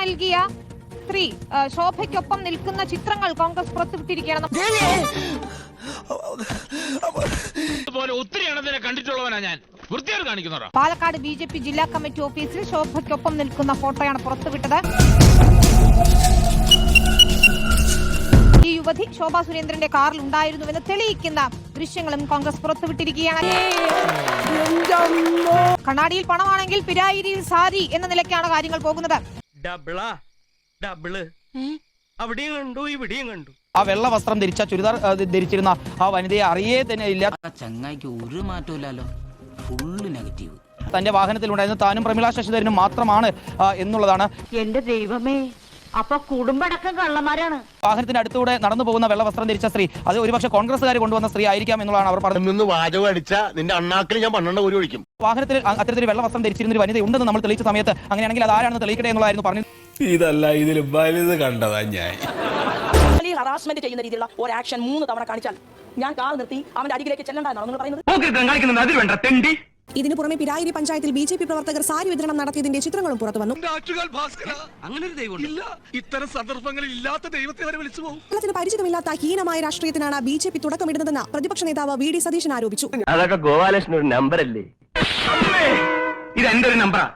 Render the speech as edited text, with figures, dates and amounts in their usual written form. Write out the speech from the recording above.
നൽകിയ സ്ത്രീ ശോഭയ്ക്കൊപ്പം നിൽക്കുന്ന ചിത്രങ്ങൾ കോൺഗ്രസ് പുറത്തുവിട്ടിരിക്കുകയാണ്. പാലക്കാട് BJP ജില്ലാ കമ്മിറ്റി ഓഫീസിൽ ശോഭയ്ക്കൊപ്പം നിൽക്കുന്ന ഫോട്ടോയാണ് പുറത്തുവിട്ടത്. ഈ യുവതി ശോഭാ സുരേന്ദ്രന്റെ കാറിൽ ഉണ്ടായിരുന്നുവെന്ന് തെളിയിക്കുന്ന ദൃശ്യങ്ങളും കോൺഗ്രസ് പുറത്തുവിട്ടിരിക്കുകയാണ്. കണ്ണാടിയിൽ പണമാണെങ്കിൽ പിരായിരിയിൽ സാരി എന്ന നിലയ്ക്കാണ് കാര്യങ്ങൾ പോകുന്നത്. ആ വെള്ള വസ്ത്രം ധരിച്ച ചുരിദാർ ധരിച്ചിരുന്ന ആ വനിതയെ അറിയേ തന്നെ ഇല്ല. ചങ്ങായിക്ക് ഒരു മാറ്റമില്ലല്ലോ, ഫുള്ള് നെഗറ്റീവ്. തന്റെ വാഹനത്തിലുണ്ടായിരുന്ന താനും പ്രമിള ശശിധരനും മാത്രമാണ് എന്നുള്ളതാണ്. എന്റെ ദൈവമേ, അപ്പൊ കുടുംബടക്കം കള്ളന്മാരാണ്. വാഹനത്തിന്റെ അടുത്തൂടെ നടന്നു പോകുന്ന വെള്ള വസ്ത്രം ധരിച്ച സ്ത്രീ അത് ഒരുപക്ഷെ കോൺഗ്രസ്സുകാർ കൊണ്ടുവന്ന സ്ത്രീ ആയിരിക്കാം എന്നുള്ളതാണ് അവർ പറഞ്ഞത്. വാഹനത്തിൽ അത്തരത്തിൽ വെള്ള വസ്ത്രം ധരിച്ചിരുന്ന ഒരു വനിത ഉണ്ടെന്ന് നമ്മൾ തെളിയിച്ച സമയത്ത് അങ്ങനെയാണെങ്കിൽ അത് ആരാണെന്ന് തെളിയിക്കട്ടെ എന്നുള്ളതായിരുന്നു പറഞ്ഞത്. ഇതല്ല ഇതിൽ വലുത് കണ്ടതാ ഞാൻ. ഹറാസ്മെന്റ് ചെയ്യുന്ന രീതിയിലുള്ള ഒരു ആക്ഷൻ 3 തവണ കാണിച്ചാൽ ഞാൻ കാൽ നിർത്തി അവന്റെ അരികിലേക്ക് ചെല്ലണ്ടെന്നാണ് നിങ്ങൾ പറയുന്നത്. ഇതിനു പുറമെ പിരായിരി പഞ്ചായത്തിൽ BJP പ്രവർത്തകർ സാരി വിതരണം നടത്തിയതിന്റെ ചിത്രങ്ങളും പുറത്തു വന്നു. കേരളത്തിന് പരിചിതമില്ലാത്ത ഹീനമായ രാഷ്ട്രീയത്തിനാണ് BJP തുടക്കമിടുന്നതെന്ന് പ്രതിപക്ഷ നേതാവ് VD സതീശൻ ആരോപിച്ചു. അതൊക്കെ ഗോപാലകൃഷ്ണൻ ഒരു നമ്പർ അല്ലേ, ഇത് എന്റെ ഒരു നമ്പറാ.